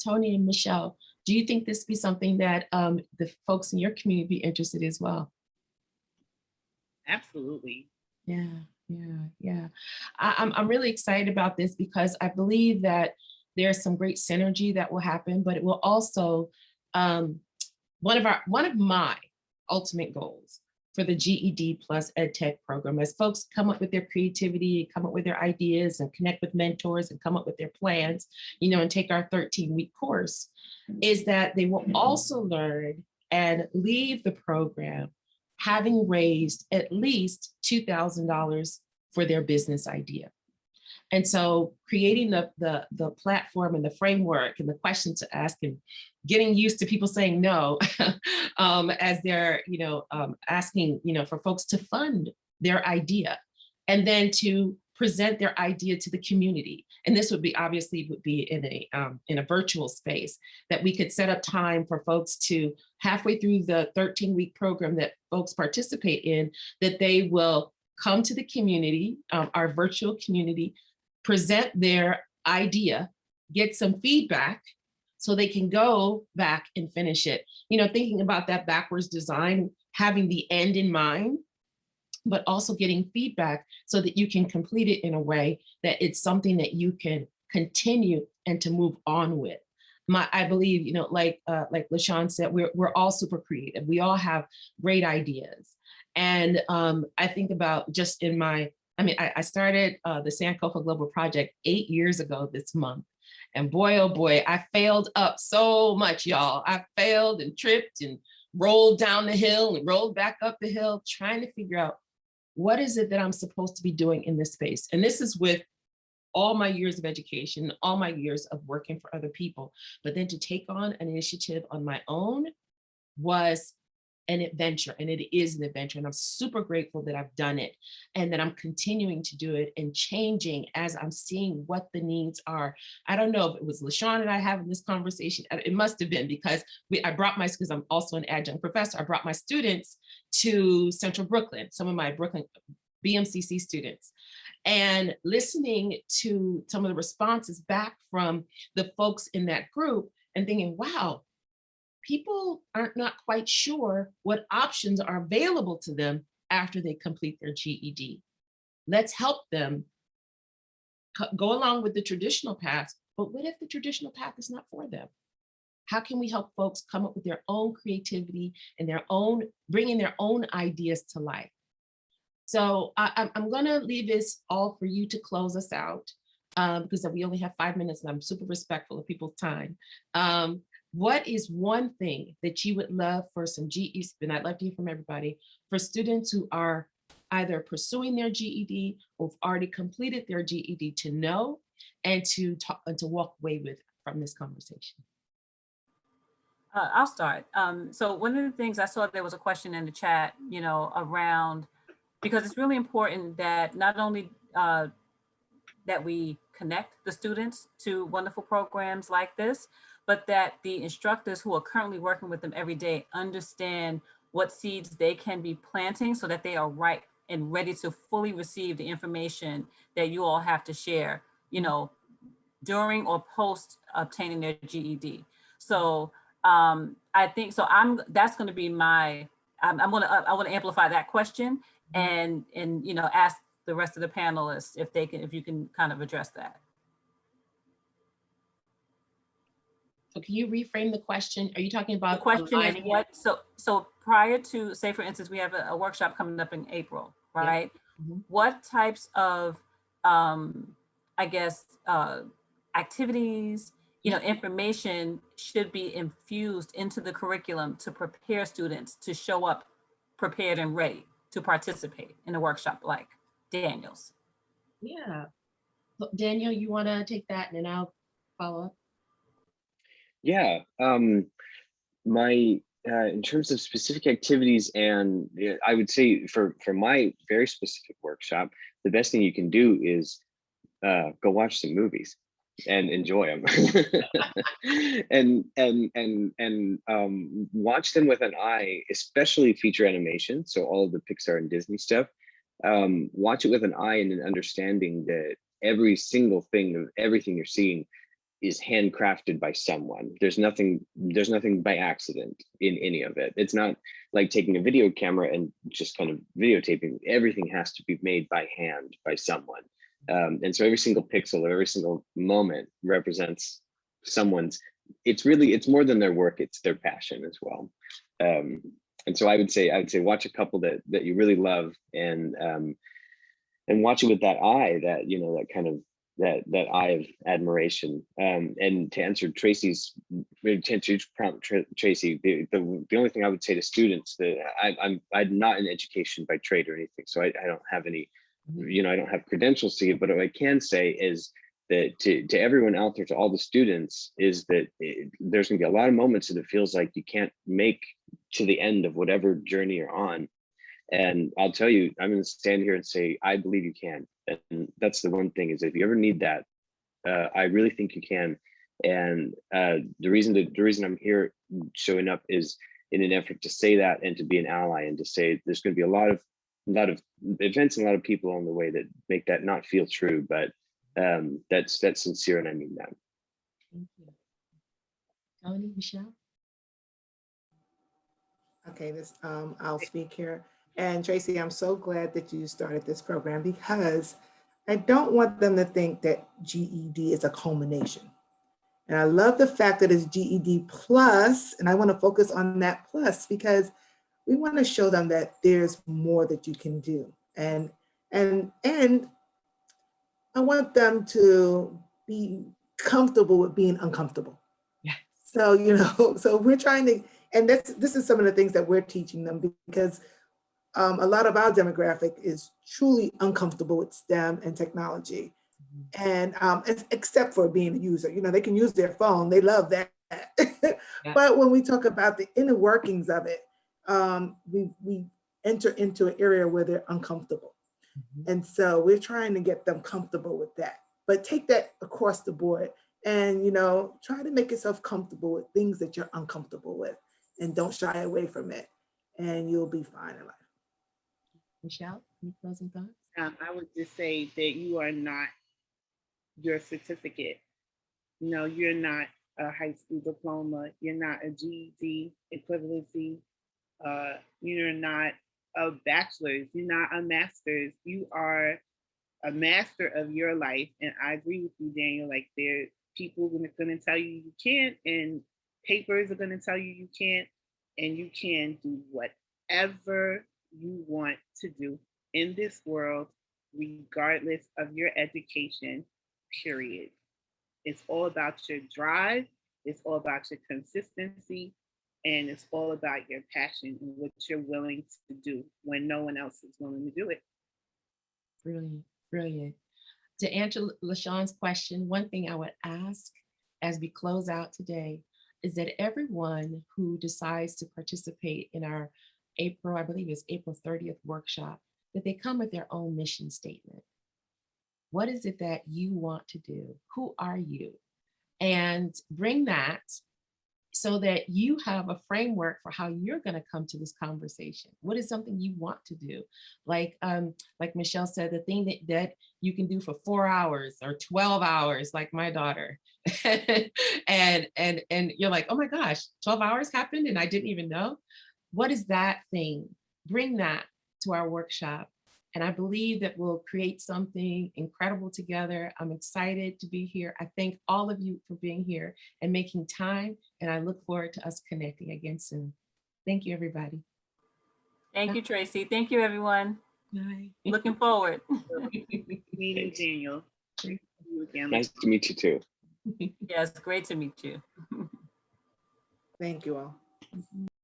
Toni and Michelle, do you think this be something that the folks in your community be interested as well? Absolutely. Yeah. I'm really excited about this because I believe that there's some great synergy that will happen, but it will also, one of my ultimate goals for the GED plus Ed Tech program, as folks come up with their creativity, come up with their ideas, and connect with mentors and come up with their plans, and take our 13-week course, is that they will also learn and leave the program having raised at least $2,000 for their business idea. And so creating the platform and the framework and the questions to ask, and getting used to people saying no as they're asking for folks to fund their idea, and then to present their idea to the community. And this would be in a virtual space, that we could set up time for folks to, halfway through the 13-week program that folks participate in, that they will come to the community, our virtual community, present their idea, get some feedback so they can go back and finish it. Thinking about that backwards design, having the end in mind, but also getting feedback so that you can complete it in a way that it's something that you can continue and to move on with. I believe, like LaShawn said, we're all super creative. We all have great ideas. And I think about just I started the Sankofa Global Project 8 years ago this month. And boy, oh boy, I failed up so much, y'all. I failed and tripped and rolled down the hill and rolled back up the hill, trying to figure out what is it that I'm supposed to be doing in this space. And this is with all my years of education, all my years of working for other people. But then to take on an initiative on my own was an adventure, and it is an adventure. And I'm super grateful that I've done it and that I'm continuing to do it and changing as I'm seeing what the needs are. I don't know if it was LaShawn and I having this conversation. It must have been, because because I'm also an adjunct professor, I brought my students to Central Brooklyn, some of my Brooklyn BMCC students, and listening to some of the responses back from the folks in that group and thinking, wow, people aren't not quite sure what options are available to them after they complete their GED. Let's help them go along with the traditional path, but what if the traditional path is not for them? how can we help folks come up with their own creativity and bringing their own ideas to life? So I'm going to leave this all for you to close us out, because we only have 5 minutes and I'm super respectful of people's time. What is one thing that you would love for some GEDs, and I'd love to hear from everybody, for students who are either pursuing their GED or have already completed their GED to know and to talk and to walk away with from this conversation? I'll start. So one of the things I saw, there was a question in the chat, around, because it's really important that not only that we connect the students to wonderful programs like this, but that the instructors who are currently working with them every day understand what seeds they can be planting so that they are right and ready to fully receive the information that you all have to share, during or post obtaining their GED. So I think, so that's going to be I want to amplify that question and ask the rest of the panelists if you can kind of address that. So can you reframe the question? Are you talking about the question is what? So prior to, say for instance, we have a workshop coming up in April, right? Yeah. What types of I guess activities, information should be infused into the curriculum to prepare students to show up prepared and ready to participate in a workshop like Daniel's? Yeah. So Daniel, you want to take that and then I'll follow up? Yeah. In terms of specific activities, and I would say for my very specific workshop, the best thing you can do is go watch some movies and enjoy them and watch them with an eye, especially feature animation. So all of the Pixar and Disney stuff, watch it with an eye and an understanding that every single thing of everything you're seeing is handcrafted by someone. There's nothing by accident in any of it. It's not like taking a video camera and just kind of videotaping. Everything has to be made by hand by someone. And so every single pixel or every single moment represents someone's, it's more than their work, it's their passion as well. And so I would say watch a couple that you really love and watch it with that eye, that, that kind of, that eye of admiration. And to answer Tracy's prompt, Tracy, the only thing I would say to students, that I'm not in education by trade or anything, so I don't have any, I don't have credentials to give, but what I can say is that to everyone out there, to all the students, is that there's gonna be a lot of moments that it feels like you can't make to the end of whatever journey you're on. And I'll tell you, I'm going to stand here and say, I believe you can. And that's the one thing, is if you ever need that, I really think you can. And the reason I'm here showing up is in an effort to say that and to be an ally and to say there's going to be a lot of events and a lot of people on the way that make that not feel true, but that's sincere, and I mean that. Thank you. Toni, Michelle? Okay, I'll speak here. And Tracy, I'm so glad that you started this program, because I don't want them to think that GED is a culmination. And I love the fact that it's GED plus, and I want to focus on that plus, because we want to show them that there's more that you can do. And I want them to be comfortable with being uncomfortable. Yeah. So, so we're trying to, and this is some of the things that we're teaching them, because a lot of our demographic is truly uncomfortable with STEM and technology. And except for being a user, they can use their phone, they love that. Yeah. But when we talk about the inner workings of it, we enter into an area where they're uncomfortable. And so we're trying to get them comfortable with that, but take that across the board and, try to make yourself comfortable with things that you're uncomfortable with, and don't shy away from it, and you'll be fine in life. Michelle, any closing thoughts? I would just say that you are not your certificate. You're not a high school diploma. You're not a GED equivalency. You're not a bachelor's. You're not a master's. You are a master of your life. And I agree with you, Daniel. Like, there are people going to tell you you can't, and papers are going to tell you you can't, and you can do whatever you want to do in this world, regardless of your education, period. It's all about your drive, it's all about your consistency, and it's all about your passion and what you're willing to do when no one else is willing to do it. Brilliant, brilliant. To answer LaShawn's question, one thing I would ask as we close out today is that everyone who decides to participate in our April, I believe it's April 30th workshop, that they come with their own mission statement. What is it that you want to do? Who are you? And bring that so that you have a framework for how you're going to come to this conversation. What is something you want to do? Like Michelle said, the thing that you can do for 4 hours or 12 hours, like my daughter. and you're like, oh my gosh, 12 hours happened and I didn't even know. What is that thing? Bring that to our workshop. And I believe that we'll create something incredible together. I'm excited to be here. I thank all of you for being here and making time. And I look forward to us connecting again soon. Thank you, everybody. Thank you, Tracy. Thank you, everyone. Bye. Looking forward. Meeting Daniel. Thank you again. Nice to meet you too. Yes, great to meet you. Thank you all.